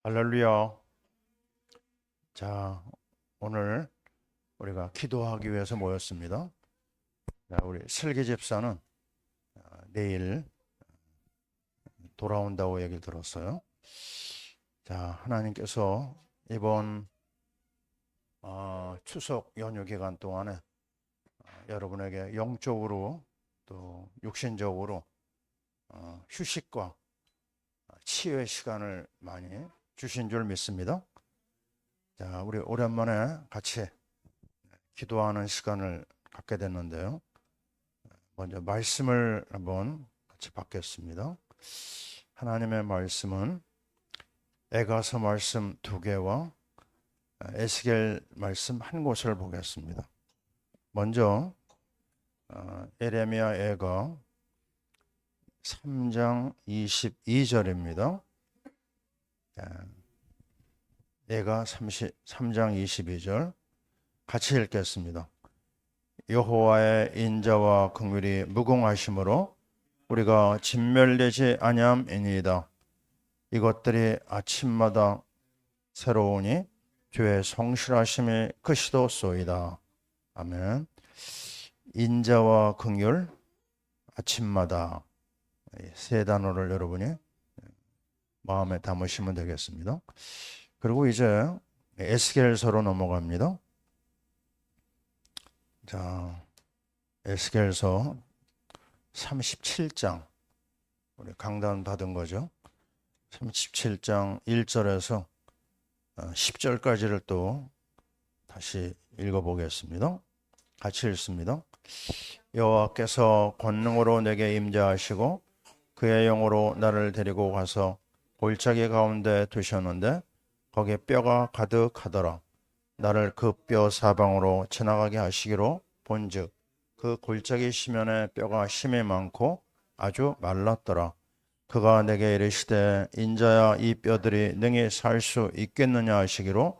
할렐루야. 자, 오늘 우리가 기도하기 위해서 모였습니다. 자, 우리 슬기 집사는 내일 돌아온다고 얘기를 들었어요. 자, 하나님께서 이번 추석 연휴 기간 동안에 여러분에게 영적으로 또 육신적으로 휴식과 치유의 시간을 많이 주신 줄 믿습니다. 자, 우리 오랜만에 같이 기도하는 시간을 갖게 됐는데요. 먼저 말씀을 한번 같이 받겠습니다. 하나님의 말씀은 에가서 말씀 2개와 에스겔 말씀 한 곳을 보겠습니다. 먼저 예레미야 에가 3장 22절입니다. 에가 3장 22절 같이 읽겠습니다. 여호와의 인자와 긍휼이 무궁하심으로 우리가 진멸되지 아니함이니이다. 이것들이 아침마다 새로우니 주의 성실하심이 크시도소이다. 아멘. 인자와 긍휼, 아침마다 세 단어를 여러분이 마음에 담으시면 되겠습니다. 그리고 이제 에스겔서로 넘어갑니다. 자, 에스겔서 37장 우리 강단 받은 거죠. 37장 1절에서 10절까지를 또 다시 읽어보겠습니다. 같이 읽습니다. 여호와께서 권능으로 내게 임재하시고 그의 영으로 나를 데리고 가서 골짜기 가운데 두셨는데 거기에 뼈가 가득하더라. 나를 그 뼈 사방으로 지나가게 하시기로 본즉 그 골짜기 시면에 뼈가 심이 많고 아주 말랐더라. 그가 내게 이르시되 인자야 이 뼈들이 능히 살 수 있겠느냐 하시기로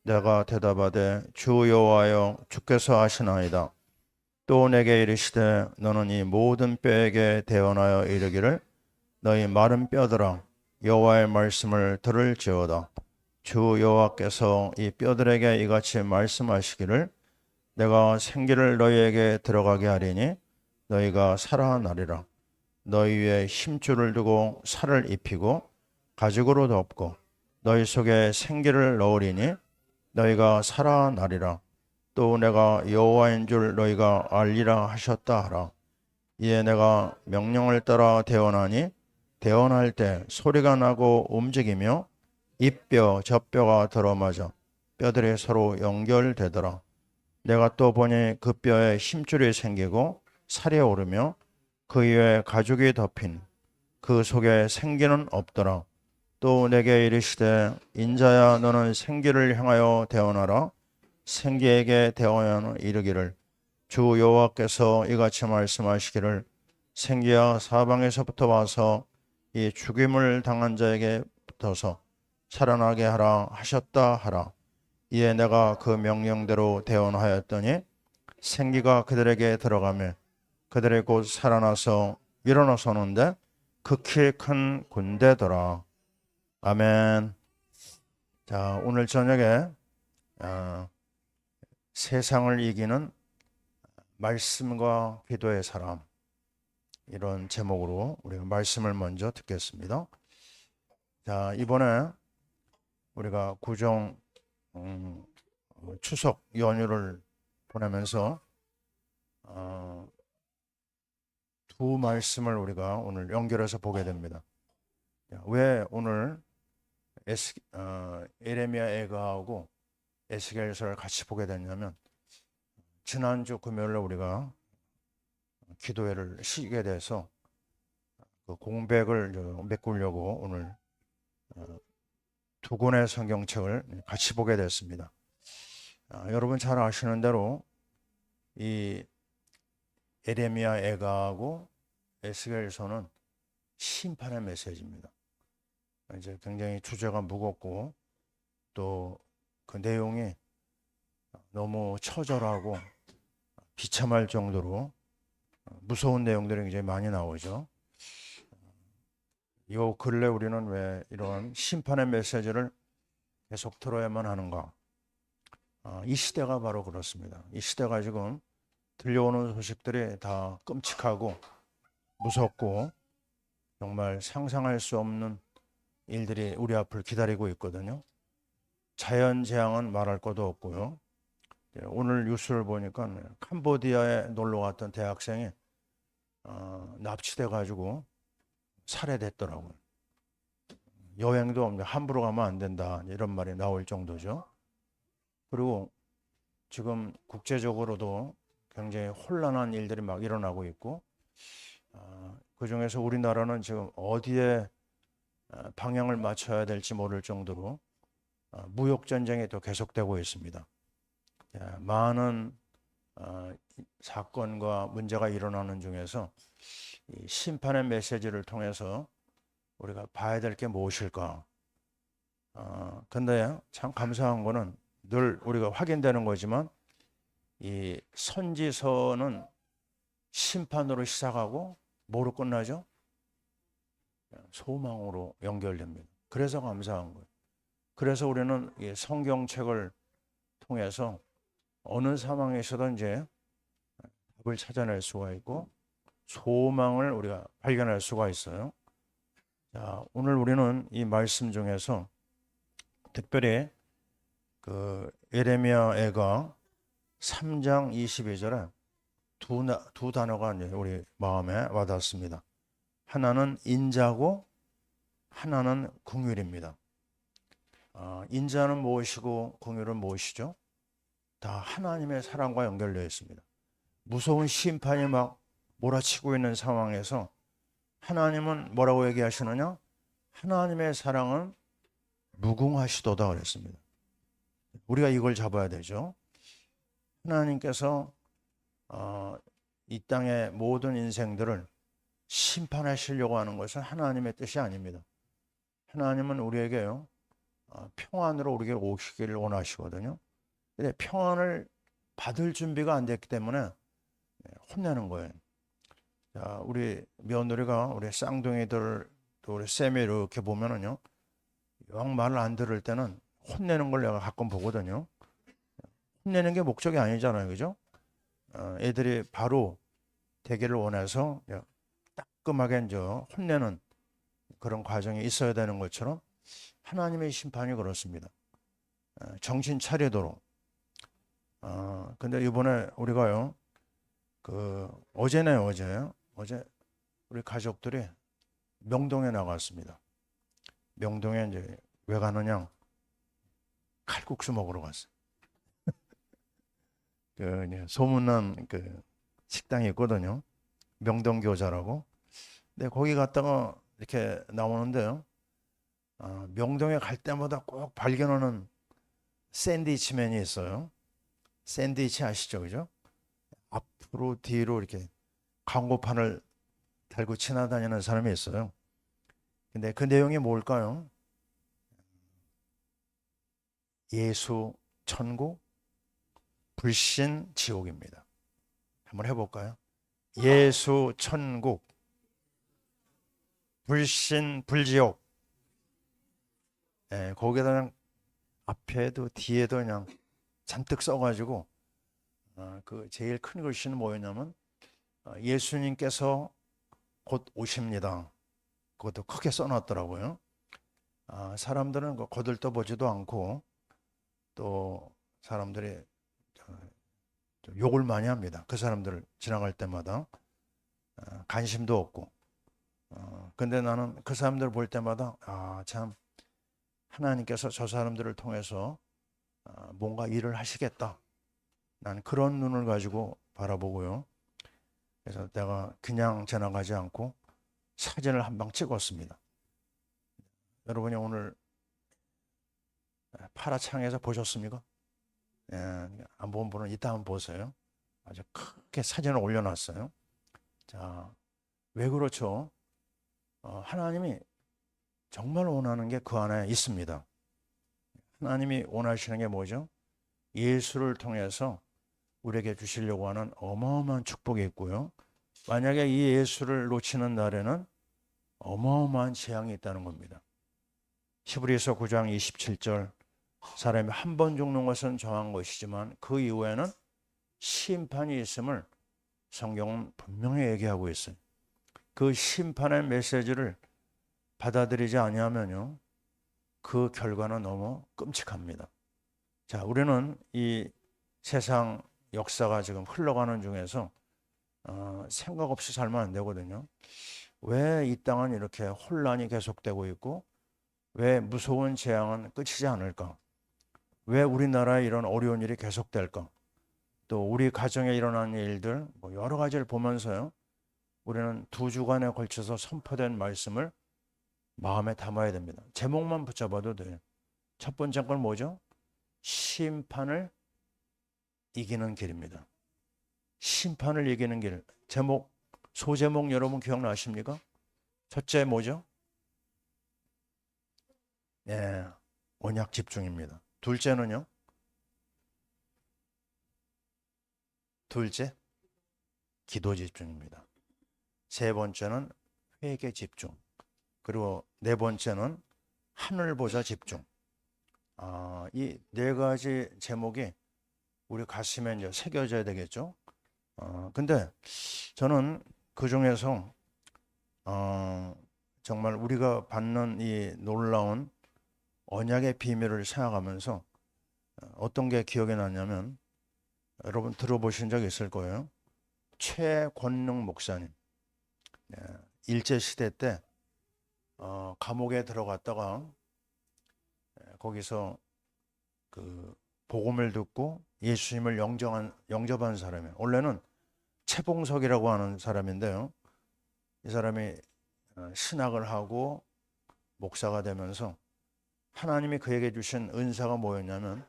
내가 대답하되 주 여호와여 주께서 하시나이다. 또 내게 이르시되 너는 이 모든 뼈에게 대언하여 이르기를 너희 마른 뼈들아 여호와의 말씀을 들을지어다. 주 여호와께서 이 뼈들에게 이같이 말씀하시기를 내가 생기를 너희에게 들어가게 하리니 너희가 살아나리라. 너희 위에 힘줄을 두고 살을 입히고 가죽으로 덮고 너희 속에 생기를 넣으리니 너희가 살아나리라. 또 내가 여호와인 줄 너희가 알리라 하셨다 하라. 이에 내가 명령을 따라 대언하니 대언할 때 소리가 나고 움직이며 이 뼈 저 뼈가 들어맞아 뼈들이 서로 연결되더라. 내가 또 보니 그 뼈에 힘줄이 생기고 살이 오르며 그 위에 가죽이 덮인 그 속에 생기는 없더라. 또 내게 이르시되 인자야 너는 생기를 향하여 대언하라. 생기에게 대언하여 이르기를 주 여호와께서 이같이 말씀하시기를 생기야 사방에서부터 와서 이 죽임을 당한 자에게 붙어서 살아나게 하라 하셨다 하라. 이에 내가 그 명령대로 대언하였더니 생기가 그들에게 들어가며 그들이 곧 살아나서 일어나서는데 극히 큰 군대더라. 아멘. 자, 오늘 저녁에 세상을 이기는 말씀과 기도의 사람 이런 제목으로 우리가 말씀을 먼저 듣겠습니다. 자, 이번에 우리가 구정 추석 연휴를 보내면서 두 말씀을 우리가 오늘 연결해서 보게 됩니다. 왜 오늘 예레미야 에가하고 에스겔서를 같이 보게 됐냐면 지난주 금요일에 우리가 기도회를 쉬게 돼서 그 공백을 메꾸려고 오늘 두 권의 성경책을 같이 보게 됐습니다. 여러분 잘 아시는 대로 이 예레미야 에가하고 에스겔서는 심판의 메시지입니다. 이제 굉장히 주제가 무겁고 또 그 내용이 너무 처절하고 비참할 정도로 무서운 내용들이 굉장히 많이 나오죠. 요 근래 우리는 왜 이런 심판의 메시지를 계속 들어야만 하는가? 이 시대가 바로 그렇습니다. 이 시대가 지금 들려오는 소식들이 다 끔찍하고 무섭고 정말 상상할 수 없는 일들이 우리 앞을 기다리고 있거든요. 자연재앙은 말할 것도 없고요. 오늘 뉴스를 보니까 캄보디아에 놀러 갔던 대학생이 납치돼 가지고 살해됐더라고요. 여행도 없는데 함부로 가면 안 된다 이런 말이 나올 정도죠. 그리고 지금 국제적으로도 굉장히 혼란한 일들이 막 일어나고 있고 그중에서 우리나라는 지금 어디에 방향을 맞춰야 될지 모를 정도로 무역 전쟁이 또 계속되고 있습니다. 많은 사건과 문제가 일어나는 중에서 이 심판의 메시지를 통해서 우리가 봐야 될 게 무엇일까? 근데 참 감사한 거는 늘 우리가 확인되는 거지만 이 선지서는 심판으로 시작하고 뭐로 끝나죠? 소망으로 연결됩니다. 그래서 감사한 거예요. 그래서 우리는 이 성경책을 통해서 어느 상황에서든 이제 답을 찾아낼 수가 있고 소망을 우리가 발견할 수가 있어요. 자, 오늘 우리는 이 말씀 중에서 특별히 그 예레미야애가 3장 22절에 두 단어가 이제 우리 마음에 와닿습니다. 하나는 인자고 하나는 긍휼입니다. 인자는 무엇이고 긍휼은 무엇이죠? 다 하나님의 사랑과 연결되어 있습니다. 무서운 심판이 막 몰아치고 있는 상황에서 하나님은 뭐라고 얘기하시느냐? 하나님의 사랑은 무궁하시도다 그랬습니다. 우리가 이걸 잡아야 되죠. 하나님께서 이 땅의 모든 인생들을 심판하시려고 하는 것은 하나님의 뜻이 아닙니다. 하나님은 우리에게요 평안으로 우리에게 오시기를 원하시거든요. 근데 평안을 받을 준비가 안 됐기 때문에 혼내는 거예요. 자, 우리 며느리가 우리 쌍둥이들 또 우리 쌤이 이렇게 보면은요 영 말을 안 들을 때는 혼내는 걸 내가 가끔 보거든요. 혼내는 게 목적이 아니잖아요, 그죠? 애들이 바로 되기를 원해서 따끔하게 이제 혼내는 그런 과정이 있어야 되는 것처럼 하나님의 심판이 그렇습니다. 정신 차리도록. 근데 이번에 우리가요, 어제네요, 어제 우리 가족들이 명동에 나갔습니다. 명동에 이제 왜 가느냐? 칼국수 먹으러 갔어요. 소문난 식당이 있거든요. 명동교자라고. 근데 거기 갔다가 이렇게 나오는데요. 명동에 갈 때마다 꼭 발견하는 샌드위치맨이 있어요. 샌드위치 아시죠? 그죠? 앞으로 뒤로 이렇게 광고판을 달고 지나다니는 사람이 있어요. 근데 그 내용이 뭘까요? 예수 천국, 불신 지옥입니다. 한번 해볼까요? 예수 천국, 불신 불지옥. 거기다 그냥 앞에도 뒤에도 그냥 잔뜩 써가지고 그 제일 큰 글씨는 뭐였냐면 예수님께서 곧 오십니다. 그것도 크게 써놨더라고요. 사람들은 거들떠보지도 않고 또 사람들이 좀 욕을 많이 합니다. 그 사람들을 지나갈 때마다 관심도 없고. 근데 나는 그 사람들을 볼 때마다 참 하나님께서 저 사람들을 통해서 뭔가 일을 하시겠다. 난 그런 눈을 가지고 바라보고요. 그래서 내가 그냥 지나가지 않고 사진을 한 방 찍었습니다. 여러분이 오늘 파라창에서 보셨습니까? 안 본 분은 이따 한번 보세요. 아주 크게 사진을 올려놨어요. 자, 왜 그렇죠? 하나님이 정말 원하는 게 그 안에 있습니다. 하나님이 원하시는 게 뭐죠? 예수를 통해서 우리에게 주시려고 하는 어마어마한 축복이 있고요. 만약에 이 예수를 놓치는 날에는 어마어마한 재앙이 있다는 겁니다. 히브리서 9장 27절 사람이 한 번 죽는 것은 정한 것이지만 그 이후에는 심판이 있음을 성경은 분명히 얘기하고 있어요. 그 심판의 메시지를 받아들이지 아니하면요, 그 결과는 너무 끔찍합니다. 자, 우리는 이 세상 역사가 지금 흘러가는 중에서 생각 없이 살면 안 되거든요. 왜 이 땅은 이렇게 혼란이 계속되고 있고 왜 무서운 재앙은 끝이지 않을까? 왜 우리나라에 이런 어려운 일이 계속될까? 또 우리 가정에 일어나는 일들 여러 가지를 보면서요, 우리는 2주간에 걸쳐서 선포된 말씀을 마음에 담아야 됩니다. 제목만 붙잡아도 돼요. 첫 번째 건 뭐죠? 심판을 이기는 길입니다. 심판을 이기는 길. 제목, 소제목 여러분 기억나십니까? 첫째 뭐죠? 예, 언약 집중입니다. 둘째는요? 둘째, 기도 집중입니다. 세 번째는 회개 집중. 그리고 네 번째는 하늘 보자 집중. 이 네 가지 제목이 우리 가슴에 이제 새겨져야 되겠죠. 근데 저는 그 중에서 정말 우리가 받는 이 놀라운 언약의 비밀을 생각하면서 어떤 게 기억에 나냐면, 여러분 들어보신 적 있을 거예요. 최권능 목사님, 일제시대 때 감옥에 들어갔다가 거기서 그 복음을 듣고 예수님을 영접한 사람이에요. 원래는 최봉석이라고 하는 사람인데요, 이 사람이 신학을 하고 목사가 되면서 하나님이 그에게 주신 은사가 뭐였냐면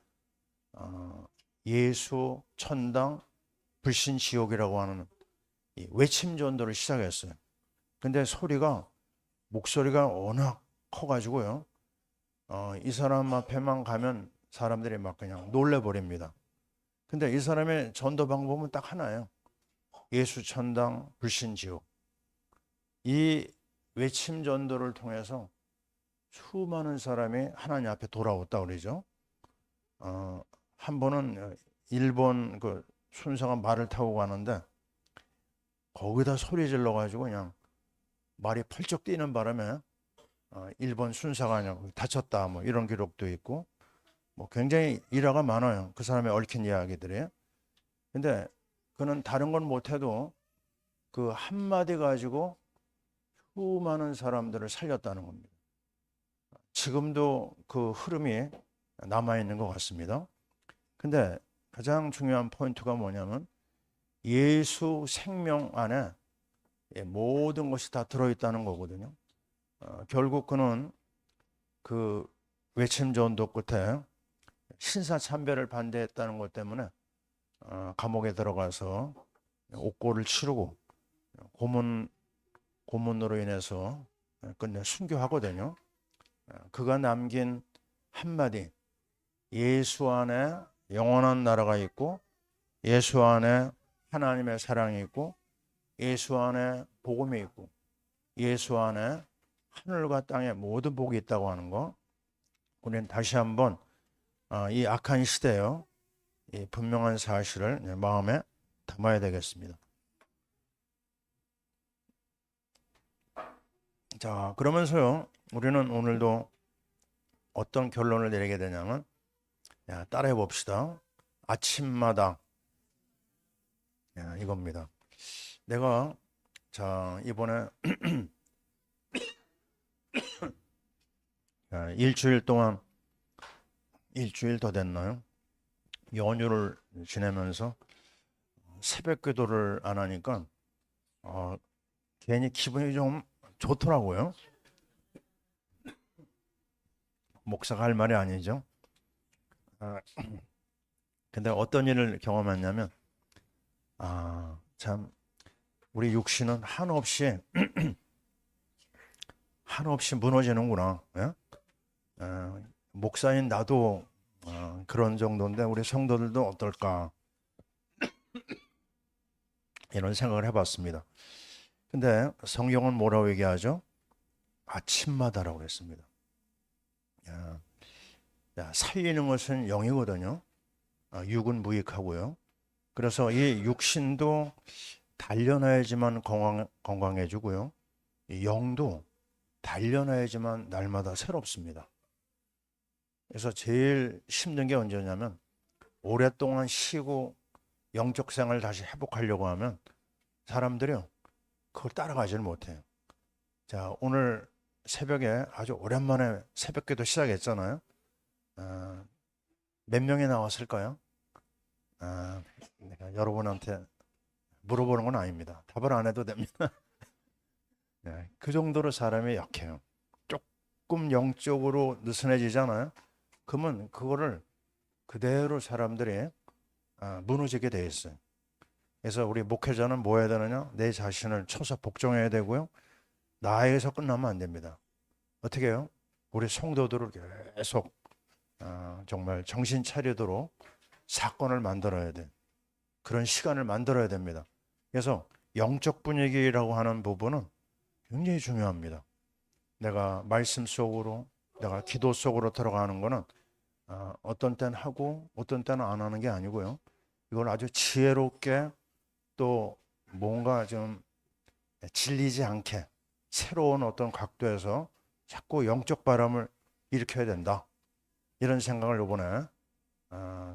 예수, 천당, 불신, 지옥이라고 하는 이 외침 전도를 시작했어요. 근데 목소리가 워낙 커가지고요, 이 사람 앞에만 가면 사람들이 막 그냥 놀래버립니다. 근데 이 사람의 전도 방법은 딱 하나예요. 예수, 천당, 불신, 지옥. 이 외침 전도를 통해서 수많은 사람이 하나님 앞에 돌아왔다 그러죠. 한 번은 일본 그 순사가 말을 타고 가는데 거기다 소리 질러 가지고 그냥 말이 펄쩍 뛰는 바람에 일본 순사가 그냥 다쳤다 뭐 이런 기록도 있고, 굉장히 일화가 많아요. 그 사람의 얽힌 이야기들이. 근데 그는 다른 건 못해도 그 한마디 가지고 수많은 사람들을 살렸다는 겁니다. 지금도 그 흐름이 남아있는 것 같습니다. 근데 가장 중요한 포인트가 뭐냐면 예수 생명 안에 모든 것이 다 들어있다는 거거든요. 결국 그는 그 외침 전도 끝에 신사참배를 반대했다는 것 때문에 감옥에 들어가서 옥고를 치르고 고문으로 인해서 끝내 순교하거든요. 그가 남긴 한마디, 예수 안에 영원한 나라가 있고 예수 안에 하나님의 사랑이 있고 예수 안에 복음이 있고 예수 안에 하늘과 땅의 모든 복이 있다고 하는 거, 우리는 다시 한번 이 악한 시대요, 이 분명한 사실을 마음에 담아야 되겠습니다. 자, 그러면서요, 우리는 오늘도 어떤 결론을 내리게 되냐면, 따라해 봅시다. 아침마당, 이겁니다. 내가 이번에 일주일 동안, 일주일 더 됐나요? 연휴를 지내면서 새벽 기도를 안 하니까 괜히 기분이 좀 좋더라고요. 목사가 할 말이 아니죠. 근데 어떤 일을 경험했냐면, 참 우리 육신은 한없이 무너지는구나. 예? 목사인 나도 그런 정도인데 우리 성도들도 어떨까, 이런 생각을 해봤습니다. 근데 성경은 뭐라고 얘기하죠? 아침마다라고 그랬습니다. 살리는 것은 영이거든요. 육은 무익하고요. 그래서 이 육신도 단련해야지만 건강해지고요. 이 영도 단련해야지만 날마다 새롭습니다. 그래서 제일 힘든 게 언제냐면 오랫동안 쉬고 영적 생활을 다시 회복하려고 하면 사람들이요, 그걸 따라가지를 못해요. 자, 오늘 새벽에 아주 오랜만에 새벽기도 시작했잖아요. 몇 명이 나왔을까요? 내가 여러분한테 물어보는 건 아닙니다. 답을 안 해도 됩니다. 네, 그 정도로 사람이 약해요. 조금 영적으로 느슨해지잖아요. 그러면 그거를 그대로 사람들이 무너지게 돼 있어요. 그래서 우리 목회자는 뭐 해야 되느냐? 내 자신을 쳐서 복종해야 되고요. 나에게서 끝나면 안 됩니다. 어떻게 해요? 우리 성도들을 계속 정말 정신 차리도록 사건을 만들어야 돼. 그런 시간을 만들어야 됩니다. 그래서 영적 분위기라고 하는 부분은 굉장히 중요합니다. 내가 말씀 속으로, 내가 기도 속으로 들어가는 거는 어떤 때는 하고 어떤 때는 안 하는 게 아니고요. 이걸 아주 지혜롭게 또 뭔가 좀 질리지 않게 새로운 어떤 각도에서 자꾸 영적 바람을 일으켜야 된다. 이런 생각을 이번에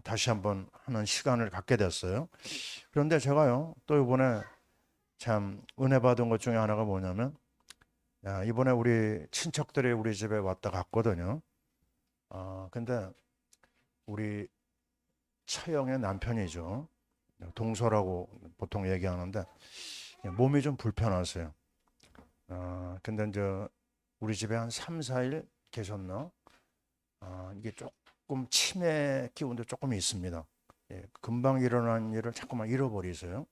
다시 한번 하는 시간을 갖게 됐어요. 그런데 제가요, 또 이번에 참 은혜 받은 것 중에 하나가 뭐냐면, 이번에 우리 친척들이 우리 집에 왔다 갔거든요. 근데 우리 처형의 남편이죠. 동서라고 보통 얘기하는데 몸이 좀 불편하세요. 근데 이제 우리 집에 한 3, 4일 계셨나? 이게 조금 치매 기운도 조금 있습니다. 금방 일어난 일을 자꾸만 잃어버리세요.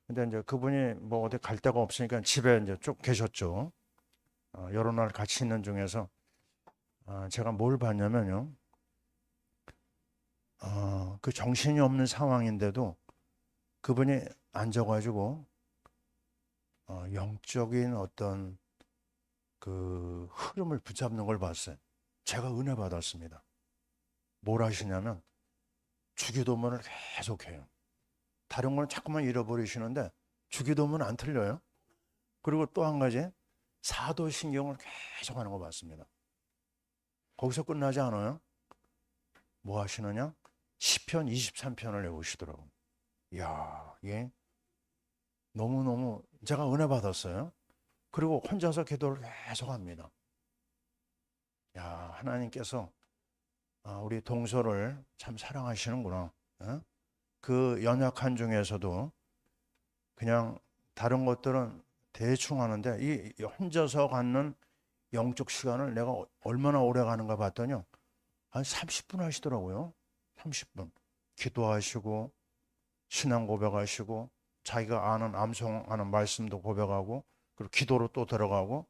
근데 이제 그분이 뭐 어디 갈 데가 없으니까 집에 이제 쭉 계셨죠. 여러 날 같이 있는 중에서 제가 뭘 봤냐면요. 그 정신이 없는 상황인데도 그분이 앉아가지고 영적인 어떤 그 흐름을 붙잡는 걸 봤어요. 제가 은혜 받았습니다. 뭘 하시냐면 주기도문을 계속해요. 다른 건 자꾸만 잃어버리시는데 주기도문 안 틀려요. 그리고 또 한 가지 사도신경을 계속 하는 거 봤습니다. 거기서 끝나지 않아요. 뭐 하시느냐? 시편 23편을 외우시더라고요. 이야, 이게 너무너무 제가 은혜 받았어요. 그리고 혼자서 기도를 계속 합니다. 야, 하나님께서 우리 동서를 참 사랑하시는구나. 그 연약한 중에서도 그냥 다른 것들은 대충 하는데 이 혼자서 갖는 영적 시간을 내가 얼마나 오래 가는가 봤더니요. 한 30분 하시더라고요. 30분. 기도하시고 신앙 고백하시고 자기가 아는 암송하는 말씀도 고백하고 그리고 기도로 또 들어가고.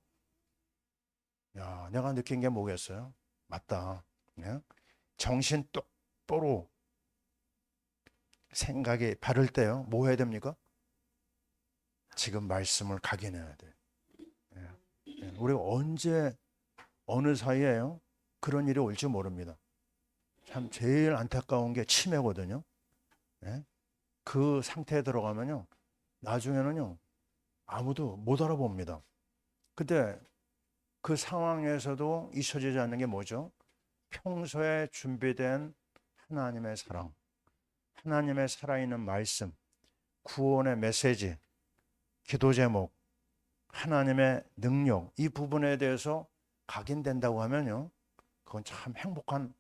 야, 내가 느낀 게 뭐겠어요? 맞다. 정신 똑바로 생각이 바를 때요. 뭐 해야 됩니까? 지금 말씀을 각인해야 돼. 우리가 언제 어느 사이에요? 그런 일이 올지 모릅니다. 참 제일 안타까운 게 치매거든요. 그 상태에 들어가면요. 나중에는요. 아무도 못 알아봅니다. 근데 그 상황에서도 잊혀지지 않는 게 뭐죠? 평소에 준비된 하나님의 사랑, 하나님의 살아있는 말씀, 구원의 메시지, 기도 제목, 하나님의 능력, 이 부분에 대해서 각인된다고 하면요. 그건 참 행복한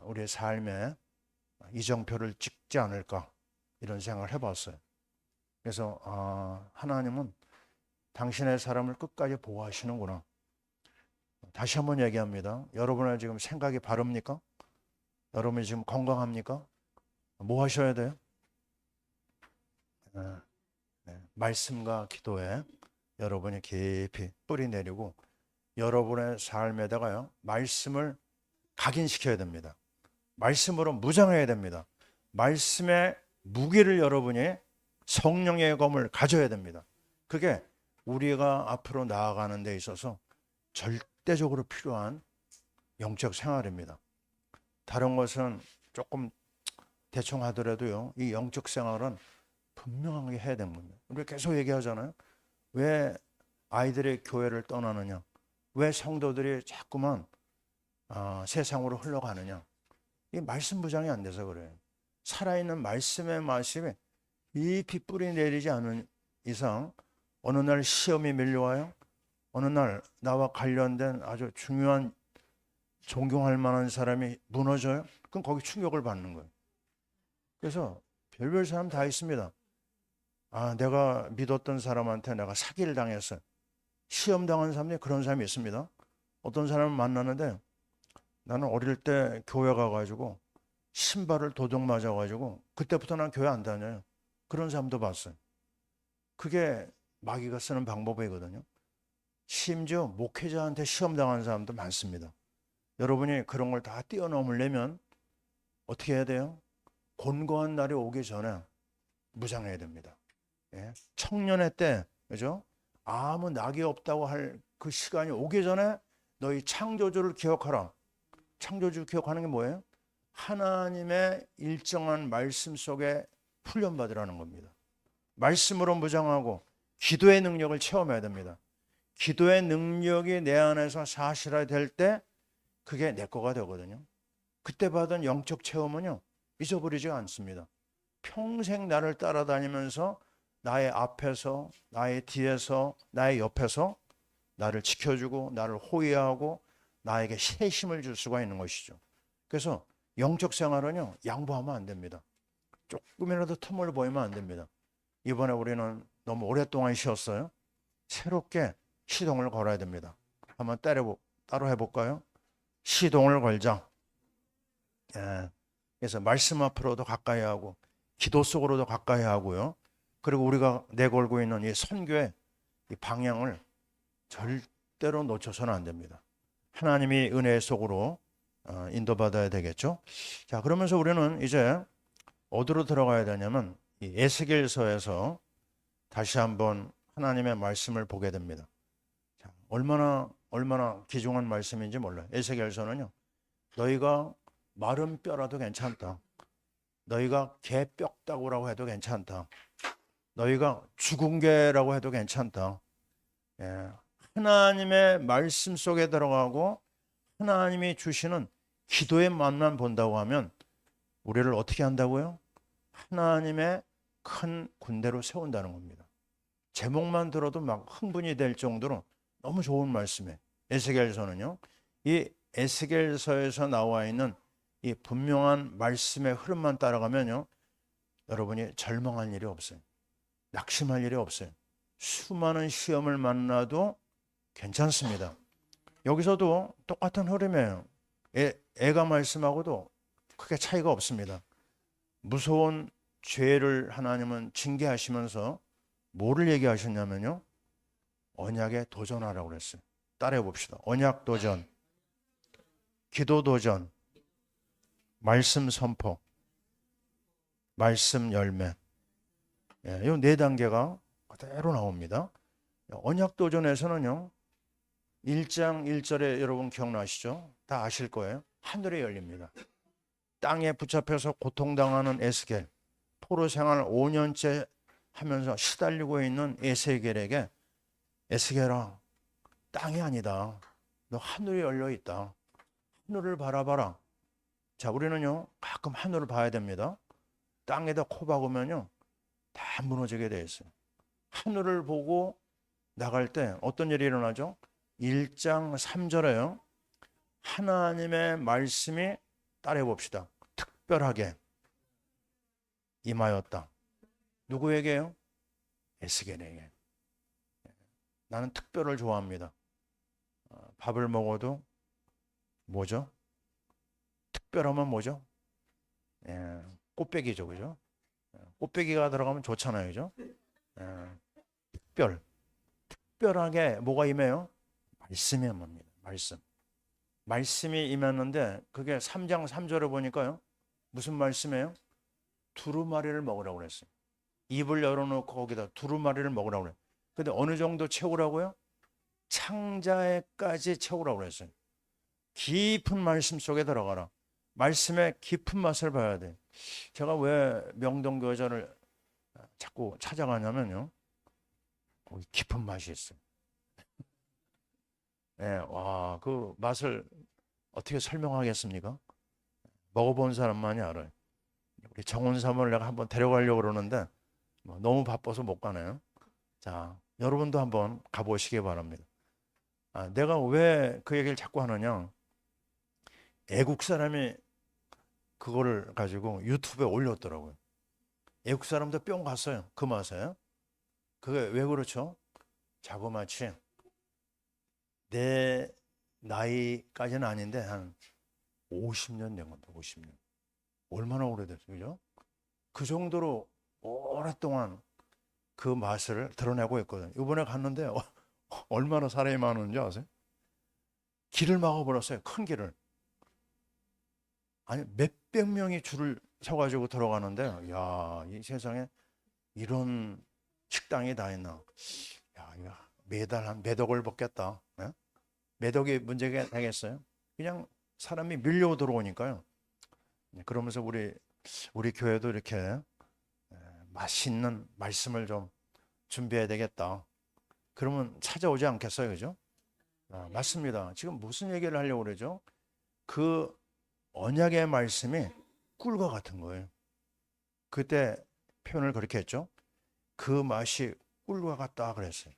우리의 삶에 이정표를 찍지 않을까 이런 생각을 해봤어요. 그래서 하나님은 당신의 사람을 끝까지 보호하시는구나. 다시 한번 얘기합니다. 여러분의 지금 생각이 바릅니까? 여러분이 지금 건강합니까? 뭐 하셔야 돼요? 말씀과 기도에 여러분이 깊이 뿌리 내리고 여러분의 삶에다가요 말씀을 각인시켜야 됩니다. 말씀으로 무장해야 됩니다. 말씀의 무기를 여러분이 성령의 검을 가져야 됩니다. 그게 우리가 앞으로 나아가는 데 있어서 절대적으로 필요한 영적 생활입니다. 다른 것은 조금 대충 하더라도요, 이 영적 생활은 분명하게 해야 되는 겁니다. 우리 계속 얘기하잖아요. 왜 아이들이 교회를 떠나느냐? 왜 성도들이 자꾸만 세상으로 흘러가느냐? 이 말씀 부장이 안 돼서 그래요. 살아있는 말씀의 말씀이 깊이 뿌리 내리지 않은 이상 어느 날 시험이 밀려와요. 어느 날 나와 관련된 아주 중요한 존경할 만한 사람이 무너져요. 그럼 거기 충격을 받는 거예요. 그래서 별별 사람 다 있습니다. 내가 믿었던 사람한테 내가 사기를 당했어요. 시험 당한 사람들이 그런 사람이 있습니다. 어떤 사람을 만나는데 나는 어릴 때 교회 가가지고 신발을 도둑 맞아가지고 그때부터 난 교회 안 다녀요. 그런 사람도 봤어요. 그게 마귀가 쓰는 방법이거든요. 심지어 목회자한테 시험 당한 사람도 많습니다. 여러분이 그런 걸 다 뛰어넘으려면 어떻게 해야 돼요? 곤고한 날이 오기 전에 무장해야 됩니다. 예? 청년의 때, 그죠? 아무 낙이 없다고 할 그 시간이 오기 전에 너희 창조주를 기억하라. 창조주 기억하는 게 뭐예요? 하나님의 일정한 말씀 속에 훈련받으라는 겁니다. 말씀으로 무장하고 기도의 능력을 체험해야 됩니다. 기도의 능력이 내 안에서 사실화될 때 그게 내 거가 되거든요. 그때 받은 영적 체험은요, 잊어버리지 않습니다. 평생 나를 따라다니면서 나의 앞에서, 나의 뒤에서, 나의 옆에서 나를 지켜주고 나를 호위하고 나에게 새 힘을 줄 수가 있는 것이죠. 그래서 영적 생활은요, 양보하면 안 됩니다. 조금이라도 틈을 보이면 안 됩니다. 이번에 우리는 너무 오랫동안 쉬었어요. 새롭게 시동을 걸어야 됩니다. 한번 따로 해볼까요? 시동을 걸자. 예. 그래서 말씀 앞으로도 가까이 하고 기도 속으로도 가까이 하고요. 그리고 우리가 내걸고 있는 이 선교의 이 방향을 절대로 놓쳐서는 안 됩니다. 하나님이 은혜 속으로 인도받아야 되겠죠. 자, 그러면서 우리는 이제 어디로 들어가야 되냐면 이 에스겔서에서 다시 한번 하나님의 말씀을 보게 됩니다. 자, 얼마나 귀중한 말씀인지 몰라요. 에스겔서는요, 너희가 마른 뼈라도 괜찮다. 너희가 개 뼈다구라고 해도 괜찮다. 너희가 죽은 개라고 해도 괜찮다. 예. 하나님의 말씀 속에 들어가고 하나님이 주시는 기도의 맛만 본다고 하면 우리를 어떻게 한다고요? 하나님의 큰 군대로 세운다는 겁니다. 제목만 들어도 막 흥분이 될 정도로 너무 좋은 말씀이에요. 에스겔서는요, 이 에스겔서에서 나와 있는 이 분명한 말씀의 흐름만 따라가면요, 여러분이 절망할 일이 없어요. 낙심할 일이 없어요. 수많은 시험을 만나도 괜찮습니다. 여기서도 똑같은 흐름이에요. 애가 말씀하고도 크게 차이가 없습니다. 무서운 죄를 하나님은 징계하시면서 뭐를 얘기하셨냐면요, 언약에 도전하라고 그랬어요. 따라해 봅시다. 언약 도전, 기도 도전, 말씀 선포, 말씀 열매. 이 네 단계가 그대로 나옵니다. 언약 도전에서는요, 1장 1절에 여러분 기억나시죠? 다 아실 거예요. 하늘이 열립니다. 땅에 붙잡혀서 고통당하는 에스겔, 포로 생활 5년째 하면서 시달리고 있는 에스겔에게, 에스겔아, 땅이 아니다. 너 하늘이 열려 있다. 하늘을 바라봐라. 자, 우리는요, 가끔 하늘을 봐야 됩니다. 땅에다 코 박으면요, 다 무너지게 돼 있어요. 하늘을 보고 나갈 때 어떤 일이 일어나죠? 1장 3절에요. 하나님의 말씀이, 따라해 봅시다, 특별하게 임하였다. 누구에게요? 에스겔에게. 나는 특별을 좋아합니다. 밥을 먹어도 뭐죠? 특별하면 뭐죠? 꽃배기죠, 그죠? 꽃배기가 들어가면 좋잖아요, 그죠? 특별하게 뭐가 임해요? 말씀이 임합니다. 말씀이 임했는데 그게 3장 3절에 보니까요, 무슨 말씀이에요? 두루마리를 먹으라고 그랬어요. 입을 열어놓고 거기다 두루마리를 먹으라고 그래요. 근데 어느 정도 채우라고요? 창자에까지 채우라고 그랬어요. 깊은 말씀 속에 들어가라. 말씀의 깊은 맛을 봐야 돼. 제가 왜 명동교회를 자꾸 찾아가냐면요, 거기 깊은 맛이 있어요. 예, 와, 그 맛을 어떻게 설명하겠습니까? 먹어본 사람만이 알아요. 우리 정훈사모를 내가 한번 데려가려고 그러는데 너무 바빠서 못 가네요. 자, 여러분도 한번 가보시기 바랍니다. 내가 왜 그 얘기를 자꾸 하느냐? 애국 사람이 그거를 가지고 유튜브에 올렸더라고요. 애국 사람도 뿅 갔어요. 그 맛에. 그게 왜 그렇죠? 자그마치 내 나이까지는 아닌데 한 50년 된 겁니다. 50년. 얼마나 오래됐어요. 그죠? 그 정도로 오랫동안 그 맛을 드러내고 있거든요. 이번에 갔는데 얼마나 사람이 많은지 아세요? 길을 막아버렸어요. 큰 길을. 아니 몇백 명이 줄을 서가지고 들어가는데, 야, 이 세상에 이런 식당이 다 있나? 야, 이거 매달 한 몇 억을 받겠다. 네? 몇 억이 문제가 되겠어요? 그냥 사람이 밀려 들어오니까요. 그러면서 우리 교회도 이렇게 맛있는 말씀을 좀 준비해야 되겠다. 그러면 찾아오지 않겠어요, 그죠? 맞습니다. 지금 무슨 얘기를 하려고 그러죠? 그 언약의 말씀이 꿀과 같은 거예요. 그때 표현을 그렇게 했죠. 그 맛이 꿀과 같다 그랬어요.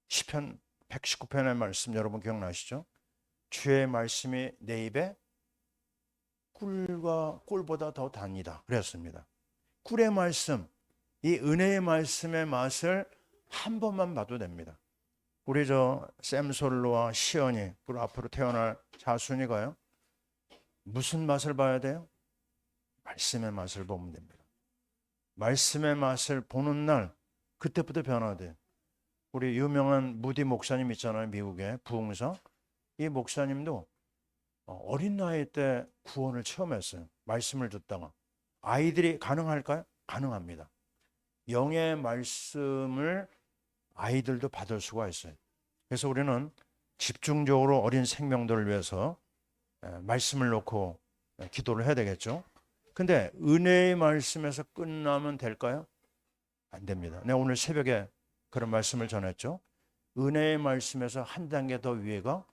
시편 119편의 말씀 여러분 기억나시죠? 주의 말씀이 내 입에 꿀보다 더 단이다 그랬습니다. 꿀의 말씀, 이 은혜의 말씀의 맛을 한 번만 봐도 됩니다. 우리 샘솔로와 시연이 그리고 앞으로 태어날 자순이가요. 무슨 맛을 봐야 돼요? 말씀의 맛을 보면 됩니다. 말씀의 맛을 보는 날 그때부터 변화돼요. 우리 유명한 무디 목사님 있잖아요. 미국의 부흥사. 이 목사님도 어린 나이 때 구원을 체험했어요. 말씀을 듣다가. 아이들이 가능할까요? 가능합니다. 영의 말씀을 아이들도 받을 수가 있어요. 그래서 우리는 집중적으로 어린 생명들을 위해서 말씀을 놓고 기도를 해야 되겠죠. 근데 은혜의 말씀에서 끝나면 될까요? 안 됩니다. 내가 오늘 새벽에 그런 말씀을 전했죠. 은혜의 말씀에서 한 단계 더 위에가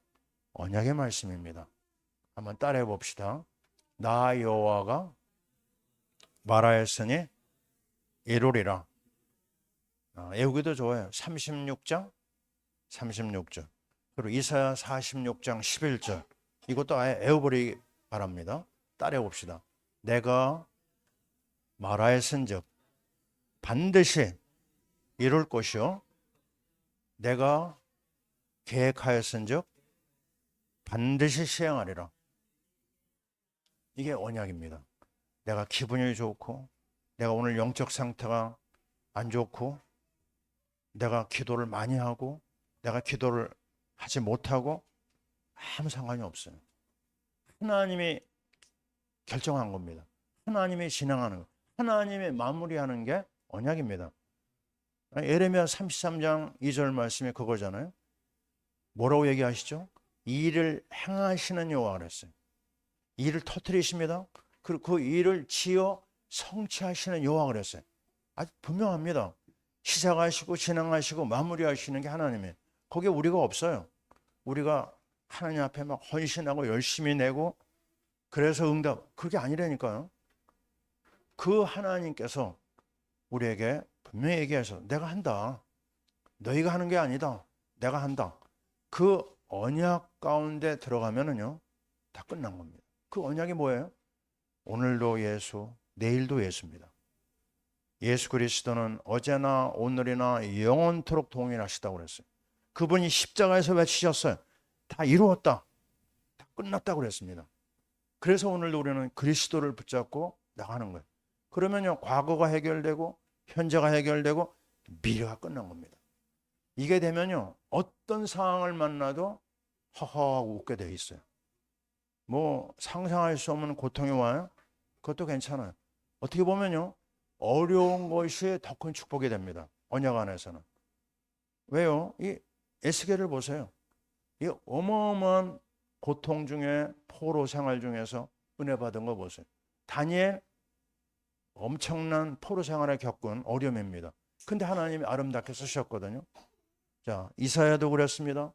언약의 말씀입니다. 한번 따라해 봅시다. 나 여호와가 말하였으니 이루리라. 외우기도 좋아요. 36장 36절. 그리고 이사야 46장 11절. 이것도 아예 외워버리기 바랍니다. 따라해 봅시다. 내가 말하였은즉 반드시 이룰 것이요 내가 계획하였은즉 반드시 시행하리라. 이게 언약입니다. 내가 기분이 좋고 내가 오늘 영적 상태가 안 좋고 내가 기도를 많이 하고 내가 기도를 하지 못하고 아무 상관이 없어요. 하나님이 결정한 겁니다. 하나님이 진행하는 거. 하나님이 마무리하는 게 언약입니다. 예레미야 33장 2절 말씀이 그거잖아요. 뭐라고 얘기하시죠? 이 일을 행하시는 여호와 그랬어요. 이 일을 터뜨리십니다. 그리고 그 일을 지어 성취하시는 여호와 그랬어요. 아주 분명합니다. 시작하시고 진행하시고 마무리하시는 게 하나님이에요. 거기에 우리가 없어요. 우리가 하나님 앞에 막 헌신하고 열심히 내고 그래서 응답, 그게 아니라니까요. 그 하나님께서 우리에게 분명히 얘기해서 내가 한다. 너희가 하는 게 아니다. 내가 한다. 그 언약 가운데 들어가면은요, 다 끝난 겁니다. 그 언약이 뭐예요? 오늘도 예수, 내일도 예수입니다. 예수 그리스도는 어제나 오늘이나 영원토록 동일하시다고 그랬어요. 그분이 십자가에서 외치셨어요. 다 이루었다. 다 끝났다고 그랬습니다. 그래서 오늘도 우리는 그리스도를 붙잡고 나가는 거예요. 그러면요, 과거가 해결되고 현재가 해결되고 미래가 끝난 겁니다. 이게 되면요, 어떤 상황을 만나도 허허하고 웃게 돼 있어요. 뭐 상상할 수 없는 고통이 와요. 그것도 괜찮아요. 어떻게 보면요, 어려운 것이 더 큰 축복이 됩니다. 언약 안에서는. 왜요? 이 에스겔을 보세요. 이 어마어마한 고통 중에 포로 생활 중에서 은혜 받은 거 보세요. 다니엘 엄청난 포로 생활을 겪은 어려움입니다. 근데 하나님이 아름답게 쓰셨거든요. 자, 이사야도 그랬습니다.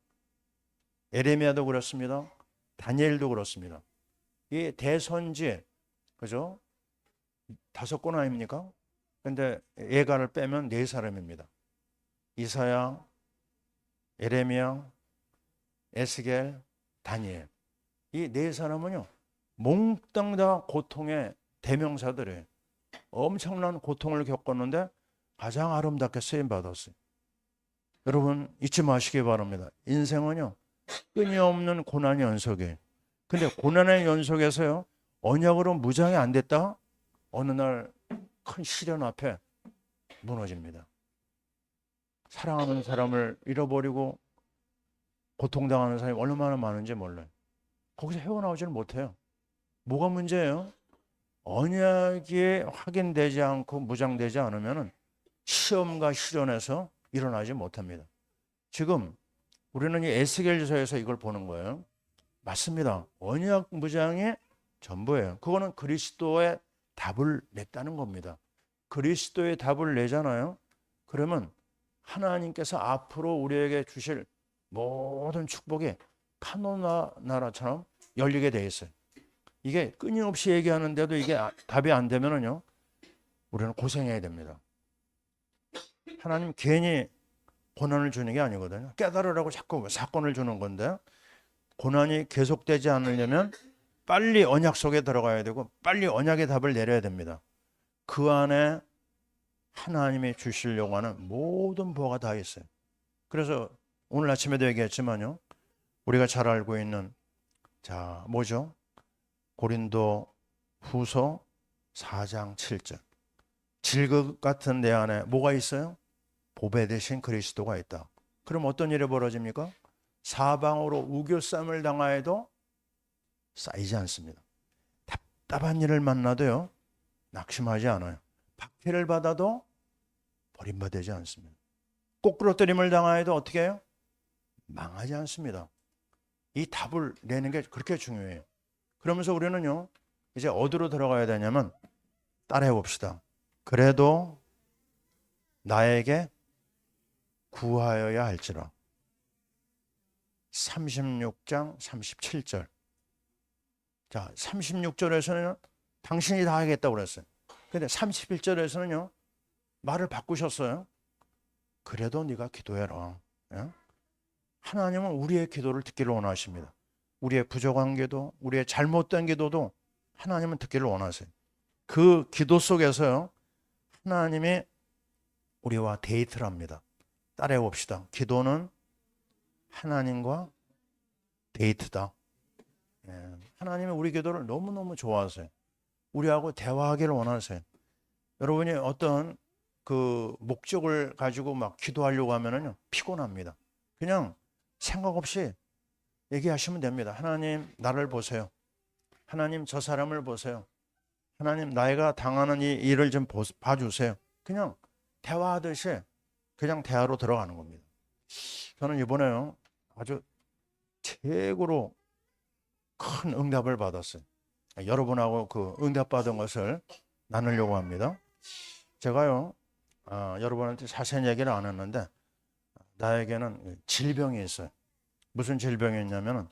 에레미야도 그렇습니다. 다니엘도 그렇습니다. 이 대선지, 그죠? 5권 아닙니까? 근데 예가를 빼면 4사람입니다. 이사야, 에레미야, 에스겔, 다니엘. 이 4사람은요, 몽땅 다 고통의 대명사들이에요. 엄청난 고통을 겪었는데 가장 아름답게 쓰임 받았어요. 여러분 잊지 마시기 바랍니다. 인생은요, 끊임없는 고난의 연속이에요. 근데 고난의 연속에서요, 언약으로 무장이 안 됐다? 어느 날 큰 시련 앞에 무너집니다. 사랑하는 사람을 잃어버리고 고통당하는 사람이 얼마나 많은지 몰라요. 거기서 헤어나오지는 못해요. 뭐가 문제예요? 언약이 확인되지 않고 무장되지 않으면 시험과 시련에서 일어나지 못합니다. 지금 우리는 이 에스겔서에서 이걸 보는 거예요. 맞습니다. 언약 무장이 전부예요. 그거는 그리스도의 답을 냈다는 겁니다. 그리스도의 답을 내잖아요. 그러면 하나님께서 앞으로 우리에게 주실 모든 축복이 카노나 나라처럼 열리게 돼 있어요. 이게 끊임없이 얘기하는데도 이게 답이 안 되면은요, 우리는 고생해야 됩니다. 하나님 괜히 고난을 주는 게 아니거든요. 깨달으라고 자꾸 사건을 주는 건데, 고난이 계속되지 않으려면 빨리 언약 속에 들어가야 되고 빨리 언약의 답을 내려야 됩니다. 그 안에 하나님이 주시려고 하는 모든 보화가 다 있어요. 그래서 오늘 아침에도 얘기했지만요, 우리가 잘 알고 있는, 자, 뭐죠? 고린도 후서 4장 7절. 질것 같은 내 안에 뭐가 있어요? 보배 대신 그리스도가 있다. 그럼 어떤 일이 벌어집니까? 사방으로 우겨쌈을 당하여도 쌓이지 않습니다. 답답한 일을 만나도요, 낙심하지 않아요. 박해를 받아도 버림받지 않습니다. 꼬꾸러뜨림을 당하여도 어떻게 해요? 망하지 않습니다. 이 답을 내는 게 그렇게 중요해요. 그러면서 우리는요, 이제 어디로 들어가야 되냐면, 따라해 봅시다. 그래도 나에게 구하여야 할지라. 36장 37절. 자, 36절에서는 당신이 다 하겠다고 그랬어요. 근데 31절에서는요, 말을 바꾸셨어요. 그래도 네가 기도해라. 예? 하나님은 우리의 기도를 듣기를 원하십니다. 우리의 부족한 기도, 우리의 잘못된 기도도 하나님은 듣기를 원하세요. 그 기도 속에서요, 하나님이 우리와 데이트를 합니다. 따라해 봅시다. 기도는 하나님과 데이트다. 예. 하나님이 우리 기도를 너무너무 좋아하세요. 우리하고 대화하기를 원하세요. 여러분이 어떤 그 목적을 가지고 막 기도하려고 하면은요, 피곤합니다. 그냥 생각 없이 얘기하시면 됩니다. 하나님, 나를 보세요. 하나님, 저 사람을 보세요. 하나님, 나이가 당하는 이 일을 좀 봐주세요. 그냥 대화하듯이 그냥 대화로 들어가는 겁니다. 저는 이번에요, 아주 최고로 큰 응답을 받았어요. 여러분하고 그 응답받은 것을 나누려고 합니다. 제가요, 여러분한테 자세한 얘기를 안 했는데, 나에게는 질병이 있어요. 무슨 질병이 있냐면은,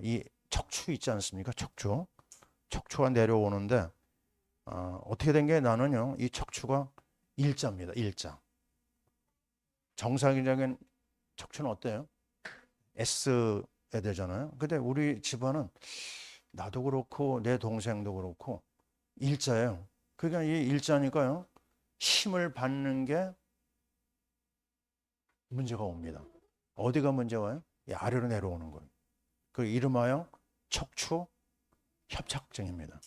이 척추 있지 않습니까? 척추가 내려오는데, 어떻게 된 게, 나는요, 이 척추가 일자입니다. 일자. 정상적인 척추는 어때요? S에 되잖아요. 근데 우리 집안은 나도 그렇고 내 동생도 그렇고 일자예요. 그러니까 이 일자니까요, 힘을 받는 게 문제가 옵니다. 어디가 문제 와요? 이 아래로 내려오는 거예요. 그 이름하여 척추 협착증입니다.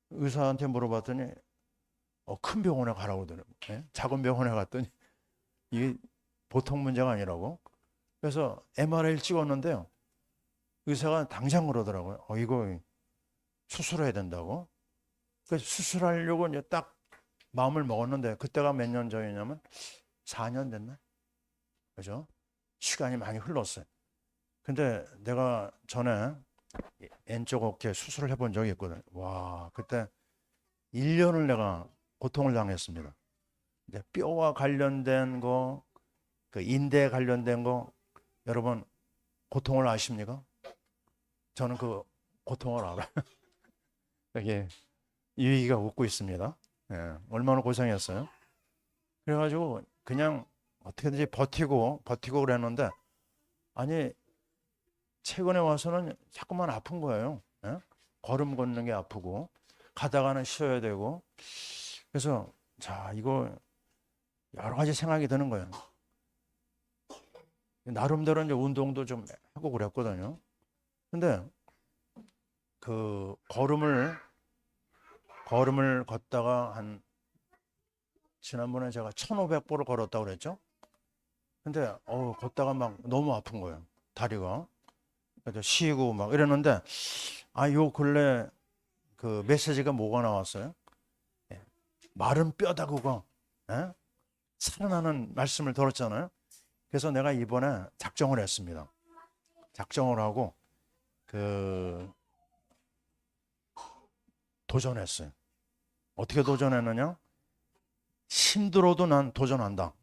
의사한테 물어봤더니 큰 병원에 가라고 그러더라고요. 네? 작은 병원에 갔더니 이게 보통 문제가 아니라고. 그래서 MRI를 찍었는데요, 의사가 당장 그러더라고요. 이거 수술해야 된다고. 그래서 수술하려고 이제 딱 마음을 먹었는데, 그때가 몇 년 전이냐면 4년 됐나? 그죠? 시간이 많이 흘렀어요. 근데 내가 전에 왼쪽 어깨 수술을 해본 적이 있거든. 와, 그때 1년을 내가 고통을 당했습니다. 이제 뼈와 관련된 거, 그 인대에 관련된 거, 여러분 고통을 아십니까? 저는 그 고통을 알아요. 여기 유희가 웃고 있습니다. 예, 얼마나 고생했어요. 그래가지고 그냥 어떻게든지 버티고 그랬는데, 아니 최근에 와서는 자꾸만 아픈 거예요. 예? 걸음 걷는 게 아프고 가다가는 쉬어야 되고. 그래서 자, 이거 여러 가지 생각이 드는 거예요. 나름대로 이제 운동도 좀 하고 그랬거든요. 근데 그 걸음을 걷다가 한 지난번에 제가 1,500보를 걸었다고 그랬죠. 근데 걷다가 막 너무 아픈 거예요, 다리가. 그래서 쉬고 막 이랬는데, 요 근래 그 메시지가 뭐가 나왔어요? 예, 마른 뼈다구가, 예? 살아나는 말씀을 들었잖아요. 그래서 내가 이번에 작정을 했습니다. 작정을 하고 그 도전했어요. 어떻게 도전했느냐? 힘들어도 난 도전한다.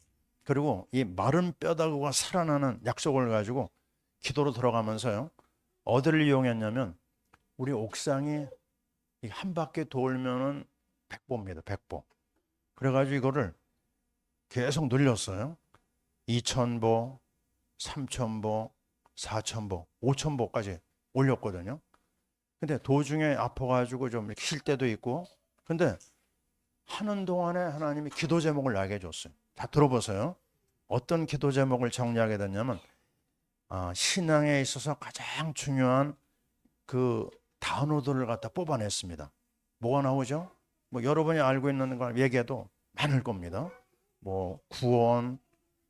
그리고 이 마른 뼈다구가 살아나는 약속을 가지고 기도로 들어가면서요. 어디를 이용했냐면, 우리 옥상이 한 바퀴 돌면은 100보입니다. 100보. 그래가지고 이거를 계속 늘렸어요. 2,000보, 3,000보, 4,000보, 5,000보까지 올렸거든요. 근데 도중에 아파가지고 좀 쉴 때도 있고. 근데 하는 동안에 하나님이 기도 제목을 나게 해줬어요. 다 들어보세요. 어떤 기도 제목을 정리하게 됐냐면, 신앙에 있어서 가장 중요한 그 단어들을 갖다 뽑아냈습니다. 뭐가 나오죠? 뭐 여러분이 알고 있는 걸 얘기해도 많을 겁니다. 뭐 구원,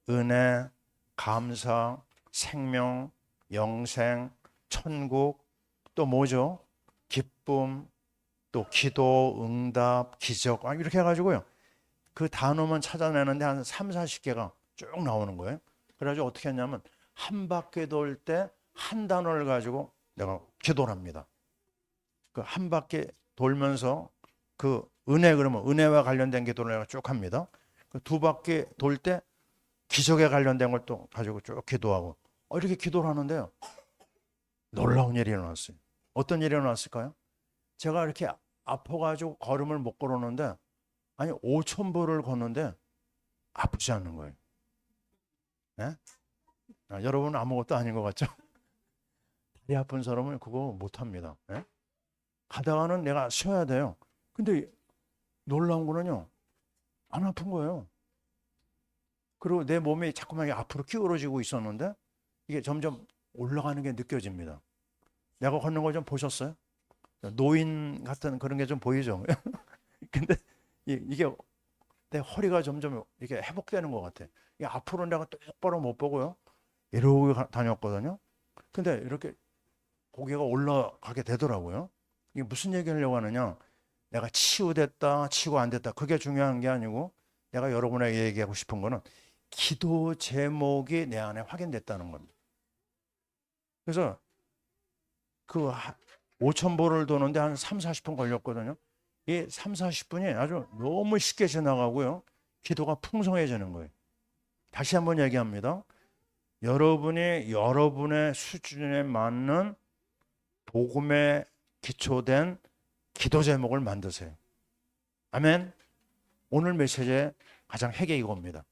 은혜, 감사, 생명, 영생, 천국, 또 뭐죠? 기쁨, 또 기도, 응답, 기적, 이렇게 해가지고요. 그 단어만 찾아내는데 한 3, 40개가 쭉 나오는 거예요. 그래가지고 어떻게 했냐면, 한 바퀴 돌 때 한 단어를 가지고 내가 기도를 합니다. 그 한 바퀴 돌면서 그 은혜, 그러면 은혜와 관련된 기도를 내가 쭉 합니다. 그 두 바퀴 돌 때 기적에 관련된 걸 또 가지고 쭉 기도하고, 이렇게 기도를 하는데요. 놀라운 일이 일어났어요. 어떤 일이 일어났을까요? 제가 이렇게 아파가지고 걸음을 못 걸었는데, 5,000보를 걷는데 아프지 않는 거예요. 네? 여러분은 아무것도 아닌 것 같죠? 다리 아픈 사람은 그거 못합니다. 네? 가다가는 내가 쉬어야 돼요. 근데 놀라운 거는요, 안 아픈 거예요. 그리고 내 몸이 자꾸만 앞으로 기울어지고 있었는데 이게 점점 올라가는 게 느껴집니다. 내가 걷는 거 좀 보셨어요? 노인 같은 그런 게 좀 보이죠? 근데 이게 내 허리가 점점 이렇게 회복되는 것 같아. 이게 앞으로 내가 똑바로 못 보고요, 이러고 다녔거든요. 근데 이렇게 고개가 올라가게 되더라고요. 이게 무슨 얘기 하려고 하느냐? 내가 치유됐다, 치유 안 됐다, 그게 중요한 게 아니고, 내가 여러분에게 얘기하고 싶은 거는 기도 제목이 내 안에 확인됐다는 겁니다. 그래서 그 5,000보를 도는데 한 3, 40분 걸렸거든요. 이 3, 40분이 아주 너무 쉽게 지나가고요. 기도가 풍성해지는 거예요. 다시 한번 얘기합니다. 여러분이 여러분의 수준에 맞는 복음에 기초된 기도 제목을 만드세요. 아멘. 오늘 메시지의 가장 핵이 이겁니다.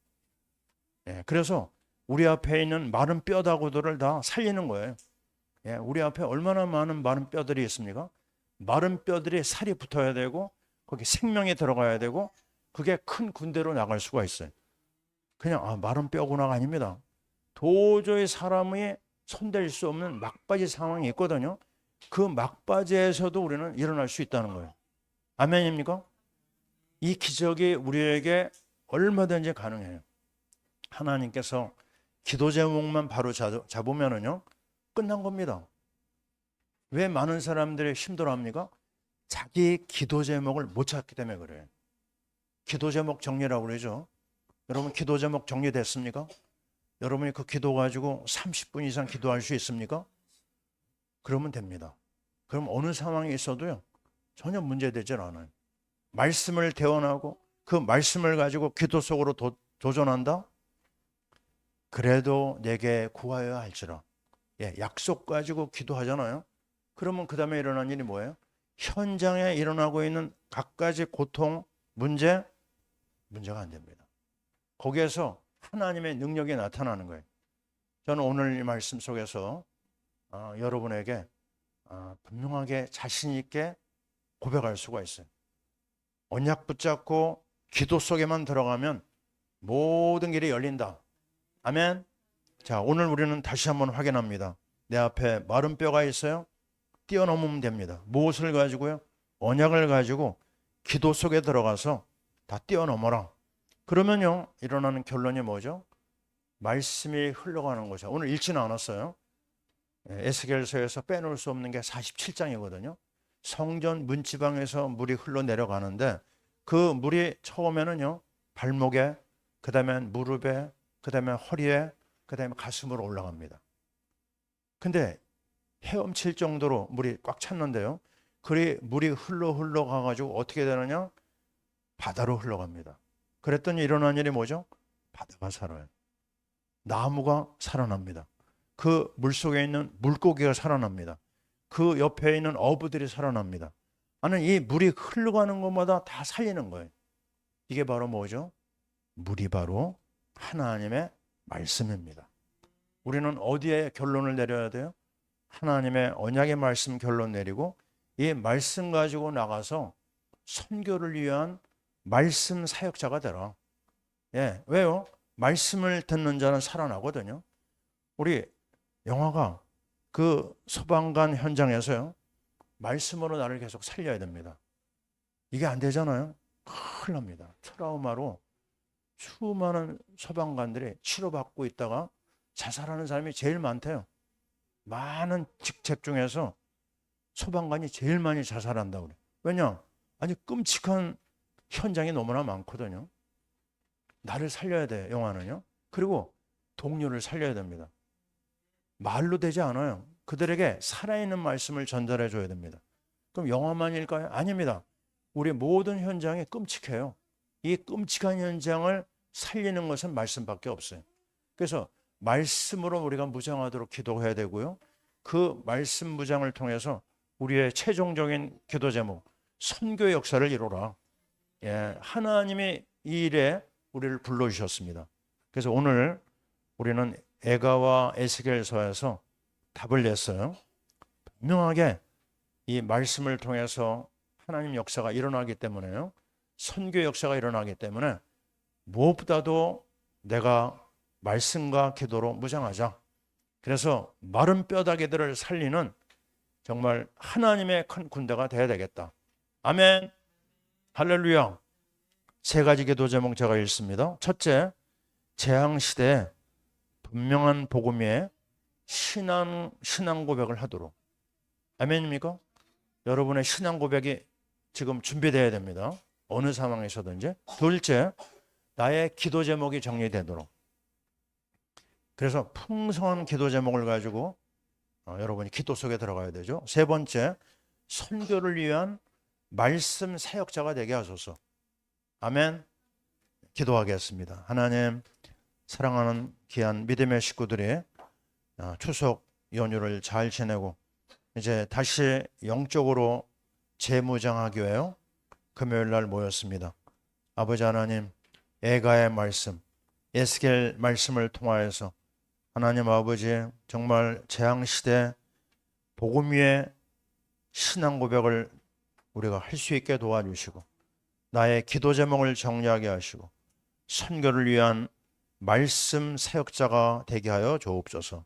그래서 우리 앞에 있는 마른 뼈다구들을 다 살리는 거예요. 우리 앞에 얼마나 많은 마른 뼈들이 있습니까? 마른 뼈들이 살이 붙어야 되고, 거기 생명이 들어가야 되고, 그게 큰 군대로 나갈 수가 있어요. 그냥 마른 뼈구나가 아닙니다. 도저히 사람이 손댈 수 없는 막바지 상황이 있거든요. 그 막바지에서도 우리는 일어날 수 있다는 거예요. 아멘입니까? 이 기적이 우리에게 얼마든지 가능해요. 하나님께서 기도 제목만 바로 잡으면은요, 끝난 겁니다. 왜 많은 사람들이 힘들어합니까? 자기 기도 제목을 못 찾기 때문에 그래요. 기도 제목 정리라고 그러죠. 여러분 기도 제목 정리됐습니까? 여러분이 그 기도 가지고 30분 이상 기도할 수 있습니까? 그러면 됩니다. 그럼 어느 상황에 있어도요, 전혀 문제되질 않아요. 말씀을 대언하고 그 말씀을 가지고 기도 속으로 도전한다? 그래도 내게 구하여야 할지라. 예, 약속 가지고 기도하잖아요. 그러면 그 다음에 일어난 일이 뭐예요? 현장에 일어나고 있는 갖가지 고통, 문제가 안 됩니다. 거기에서 하나님의 능력이 나타나는 거예요. 저는 오늘 이 말씀 속에서 여러분에게 분명하게 자신 있게 고백할 수가 있어요. 언약 붙잡고 기도 속에만 들어가면 모든 길이 열린다. 아멘. 자, 오늘 우리는 다시 한번 확인합니다. 내 앞에 마른 뼈가 있어요. 뛰어넘으면 됩니다. 무엇을 가지고요? 언약을 가지고 기도 속에 들어가서 다 뛰어넘어라. 그러면요, 일어나는 결론이 뭐죠? 말씀이 흘러가는 거죠. 오늘 읽지는 않았어요. 에스겔서에서 빼놓을 수 없는 게 47장이거든요. 성전 문지방에서 물이 흘러내려가는데 그 물이 처음에는요, 발목에, 그 다음에 무릎에, 그 다음에 허리에, 그 다음에 가슴으로 올라갑니다. 근데 헤엄칠 정도로 물이 꽉 찼는데요, 물이 흘러가가지고 어떻게 되느냐? 바다로 흘러갑니다. 그랬더니 일어난 일이 뭐죠? 바다가 살아요. 나무가 살아납니다. 그 물속에 있는 물고기가 살아납니다. 그 옆에 있는 어부들이 살아납니다. 아니, 이 물이 흘러가는 것마다 다 살리는 거예요. 이게 바로 뭐죠? 물이 바로 하나님의 말씀입니다. 우리는 어디에 결론을 내려야 돼요? 하나님의 언약의 말씀 결론 내리고 이 말씀 가지고 나가서 선교를 위한 말씀 사역자가 되라. 예, 왜요? 말씀을 듣는 자는 살아나거든요. 우리 영화가 그 소방관 현장에서요, 말씀으로 나를 계속 살려야 됩니다. 이게 안 되잖아요. 큰일 납니다. 트라우마로 수많은 소방관들이 치료받고 있다가 자살하는 사람이 제일 많대요. 많은 직책 중에서 소방관이 제일 많이 자살한다고 그래요. 왜냐? 아니, 끔찍한 현장이 너무나 많거든요. 나를 살려야 돼, 영화는요. 그리고 동료를 살려야 됩니다. 말로 되지 않아요. 그들에게 살아있는 말씀을 전달해 줘야 됩니다. 그럼 영화만일까요? 아닙니다. 우리 모든 현장이 끔찍해요. 이 끔찍한 현장을 살리는 것은 말씀밖에 없어요. 그래서 말씀으로 우리가 무장하도록 기도해야 되고요. 그 말씀 무장을 통해서 우리의 최종적인 기도 제목, 선교의 역사를 이루라. 예, 하나님이 이 일에 우리를 불러주셨습니다. 그래서 오늘 우리는 에가와 에스겔서에서 답을 냈어요. 분명하게 이 말씀을 통해서 하나님 역사가 일어나기 때문에요. 선교 역사가 일어나기 때문에 무엇보다도 내가 말씀과 기도로 무장하자. 그래서 마른 뼈다귀들을 살리는 정말 하나님의 큰 군대가 되어야 되겠다. 아멘. 할렐루야. 세 가지 기도 제목 제가 읽습니다. 첫째, 재앙시대에 분명한 복음 위에 신앙 고백을 하도록. 아멘입니까? 여러분의 신앙 고백이 지금 준비되어야 됩니다. 어느 상황에서든지. 둘째, 나의 기도 제목이 정리되도록. 그래서 풍성한 기도 제목을 가지고 여러분이 기도 속에 들어가야 되죠. 세 번째, 선교를 위한 말씀 사역자가 되게 하소서. 아멘. 기도하겠습니다. 하나님, 사랑하는 귀한 믿음의 식구들이 추석 연휴를 잘 지내고 이제 다시 영적으로 재무장하기 위해 금요일 날 모였습니다. 아버지 하나님, 에가의 말씀, 에스겔 말씀을 통하여서 하나님 아버지, 정말 재앙시대 복음 위에 신앙 고백을 우리가 할 수 있게 도와주시고 나의 기도 제목을 정리하게 하시고 선교를 위한 말씀 사역자가 되게 하여 주옵소서.